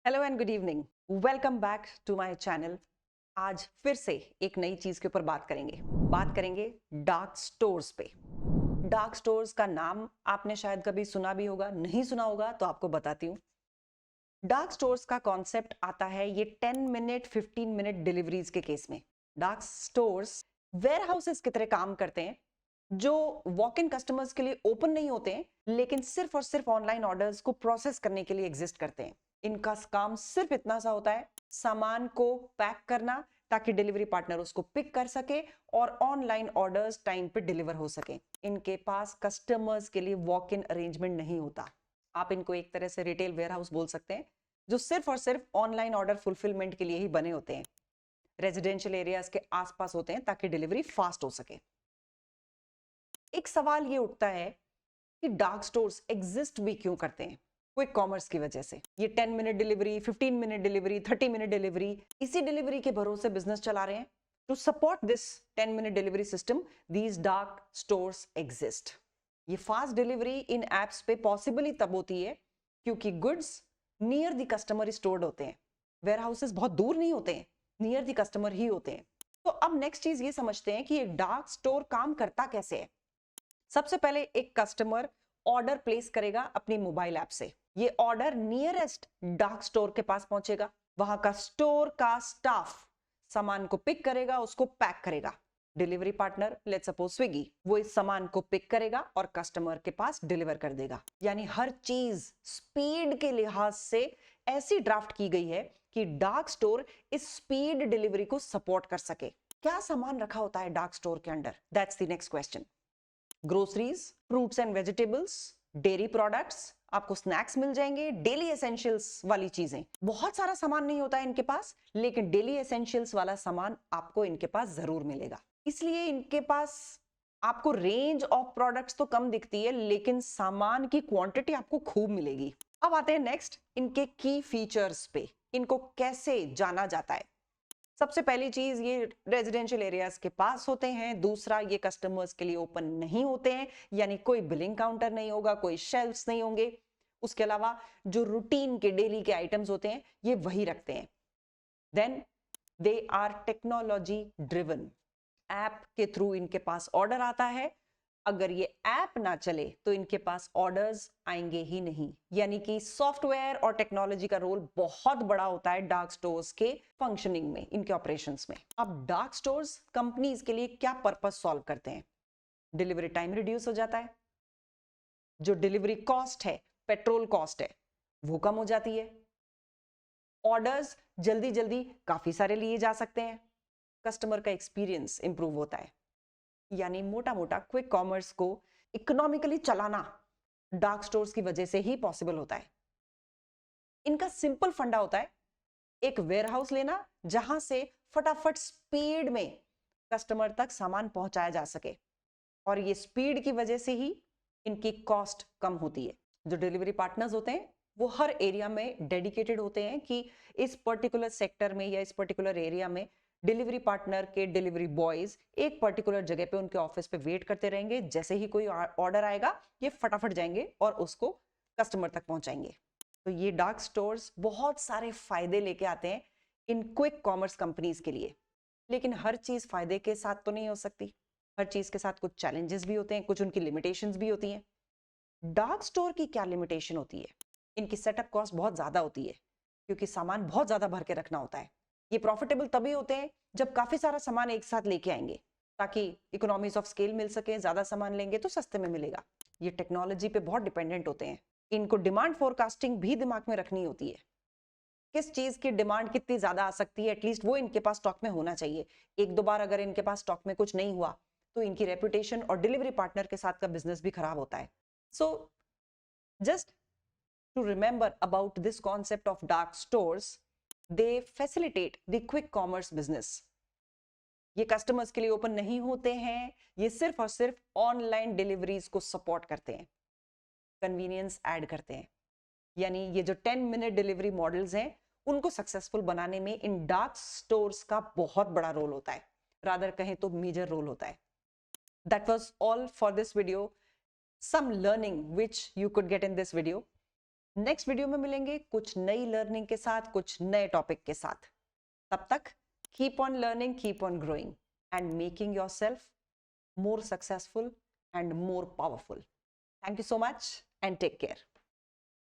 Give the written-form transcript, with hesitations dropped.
Hello and good evening. Welcome back to my channel. आज फिर से एक नई चीज के ऊपर बात करेंगे डार्क स्टोर्स पे। डार्क स्टोर्स का नाम आपने शायद कभी सुना भी होगा, नहीं सुना होगा तो आपको बताती हूँ। डार्क स्टोर्स का कॉन्सेप्ट आता है ये 10 मिनट 15 मिनट डिलीवरीज के केस में। डार्क स्टोर्स वेयर हाउसेस की तरह काम करते हैं जो वॉक इन कस्टमर्स के लिए ओपन नहीं होते हैं, लेकिन सिर्फ और सिर्फ ऑनलाइन ऑर्डर्स को प्रोसेस करने के लिए एग्जिस्ट करते हैं। इनका काम सिर्फ इतना सा होता है, सामान को पैक करना ताकि डिलीवरी पार्टनर उसको पिक कर सके और ऑनलाइन ऑर्डर्स टाइम पे डिलीवर हो सके। इनके पास कस्टमर्स के लिए वॉक इन अरेंजमेंट नहीं होता। आप इनको एक तरह से रिटेल वेयरहाउस बोल सकते हैं जो सिर्फ और सिर्फ ऑनलाइन ऑर्डर फुलफिलमेंट के लिए ही बने होते हैं। रेजिडेंशियल एरियाज के आसपास होते हैं ताकि डिलीवरी फास्ट हो सके। एक सवाल ये उठता है कि डार्क स्टोर्स एग्जिस्ट भी क्यों करते हैं? क्विक कॉमर्स की वजह से। ये 10 minute delivery, 15 minute delivery, 30 minute delivery, इसी डिलीवरी के भरोसे बिजनेस चला रहे हैं। To support this 10 minute delivery system, these dark stores exist. ये फास्ट डिलीवरी इन एप्स पे पॉसिबल ही तब होती है क्योंकि goods near the customer stored होते हैं। वेयर हाउसेस बहुत दूर नहीं होते हैं, नियर द कस्टमर ही होते हैं। तो अब नेक्स्ट चीज ये समझते हैं कि एक डार्क स्टोर काम करता कैसे है। सबसे पहले एक कस्टमर ऑर्डर प्लेस करेगा अपनी मोबाइल ऐप से। ये ऑर्डर नियरेस्ट डार्क स्टोर के पास पहुंचेगा। वहां का स्टोर का स्टाफ सामान को पिक करेगा, उसको पैक करेगा। Delivery partner, let's suppose Swiggy, वो इस सामान को पिक करेगा और कस्टमर के पास डिलीवर कर देगा। यानी हर चीज स्पीड के लिहाज से ऐसी ड्राफ्ट की गई है कि डार्क स्टोर इस स्पीड डिलीवरी को सपोर्ट कर सके। क्या सामान रखा होता है डार्क स्टोर के अंदर? That's the next question. Groceries, fruits and vegetables, dairy products, आपको स्नैक्स मिल जाएंगे, डेली एसेंशियल्स वाली चीजें। बहुत सारा सामान नहीं होता है इनके पास, लेकिन डेली एसेंशियल्स वाला सामान आपको इनके पास जरूर मिलेगा। इसलिए इनके पास आपको रेंज ऑफ प्रोडक्ट्स तो कम दिखती है, लेकिन सामान की क्वांटिटी आपको खूब मिलेगी। अब आते हैं नेक्स्ट इनके की फीचर्स पे। इनको कैसे जाना जाता है? सबसे पहली चीज, ये रेजिडेंशियल एरियाज के पास होते हैं। दूसरा, ये कस्टमर्स के लिए ओपन नहीं होते हैं, यानी कोई बिलिंग काउंटर नहीं होगा, कोई शेल्फ्स नहीं होंगे। उसके अलावा जो रूटीन के डेली के आइटम्स होते हैं ये वही रखते हैं। Then they are technology driven. App के थ्रू इनके पास ऑर्डर आता है। अगर ये ऐप ना चले तो इनके पास ऑर्डर्स आएंगे ही नहीं। यानी कि सॉफ्टवेयर और टेक्नोलॉजी का रोल बहुत बड़ा होता है डार्क स्टोर्स के फंक्शनिंग में, इनके ऑपरेशंस में। अब डार्क स्टोर्स कंपनीज के लिए क्या पर्पस सॉल्व करते हैं? डिलीवरी टाइम रिड्यूस हो जाता है, जो डिलीवरी कॉस्ट है, पेट्रोल कॉस्ट है, वो कम हो जाती है। ऑर्डर्स जल्दी जल्दी काफी सारे लिए जा सकते हैं। कस्टमर का एक्सपीरियंस इंप्रूव होता है। यानी मोटा मोटा क्विक कॉमर्स को इकोनॉमिकली चलाना डार्क स्टोर्स की वजह से ही पॉसिबल होता है। इनका सिंपल फंडा होता है, एक वेयरहाउस लेना जहां से फटाफट स्पीड में कस्टमर तक सामान पहुंचाया जा सके, और ये स्पीड की वजह से ही इनकी कॉस्ट कम होती है। जो डिलीवरी पार्टनर्स होते हैं वो हर एरिया में डेडिकेटेड होते हैं कि इस पर्टिकुलर सेक्टर में या इस पर्टिकुलर एरिया में डिलीवरी पार्टनर के डिलीवरी बॉयज एक पर्टिकुलर जगह पे उनके ऑफिस पे वेट करते रहेंगे। जैसे ही कोई ऑर्डर आएगा ये फटाफट जाएंगे और उसको कस्टमर तक पहुंचाएंगे। तो ये डार्क स्टोर्स बहुत सारे फायदे लेके आते हैं इन क्विक कॉमर्स कंपनीज के लिए। लेकिन हर चीज फायदे के साथ तो नहीं हो सकती। हर चीज के साथ कुछ चैलेंजेस भी होते हैं, कुछ उनकी लिमिटेशंस भी होती हैं। डार्क स्टोर की क्या लिमिटेशन होती है? इनकी सेटअप कॉस्ट बहुत ज्यादा होती है क्योंकि सामान बहुत ज्यादा भर के रखना होता है। ये प्रॉफिटेबल तभी होते हैं जब काफी सारा सामान एक साथ लेके आएंगे, ताकि इकोनॉमीज ऑफ स्केल मिल सके। ज्यादा सामान लेंगे तो सस्ते में मिलेगा। ये टेक्नोलॉजी पे बहुत डिपेंडेंट होते हैं। इनको डिमांड फोरकास्टिंग भी दिमाग में रखनी होती है। किस चीज की डिमांड कितनी ज्यादा आ सकती है, एटलीस्ट वो इनके पास स्टॉक में होना चाहिए। एक दो बार अगर इनके पास स्टॉक में कुछ नहीं हुआ तो इनकी रेपुटेशन और डिलीवरी पार्टनर के साथ का बिजनेस भी खराब होता है। सो just to remember about this concept of dark stores, they facilitate the quick commerce business. ये कस्टमर्स के लिए ओपन नहीं होते हैं, ये सिर्फ और सिर्फ ऑनलाइन डिलीवरीज को सपोर्ट करते हैं, कन्वीनियंस ऐड करते हैं। यानी ये जो 10 मिनट डिलीवरी मॉडल्स हैं उनको सक्सेसफुल बनाने में इन डार्क स्टोर्स का बहुत बड़ा रोल होता है, रादर कहें तो मेजर रोल होता है। That was all for this video. Some learning which you could get in this video. Next video में मिलेंगे कुछ नई लर्निंग के साथ, कुछ नए टॉपिक के साथ। तब तक keep on learning, keep on growing and making yourself more successful and more powerful. Thank you so much and take care.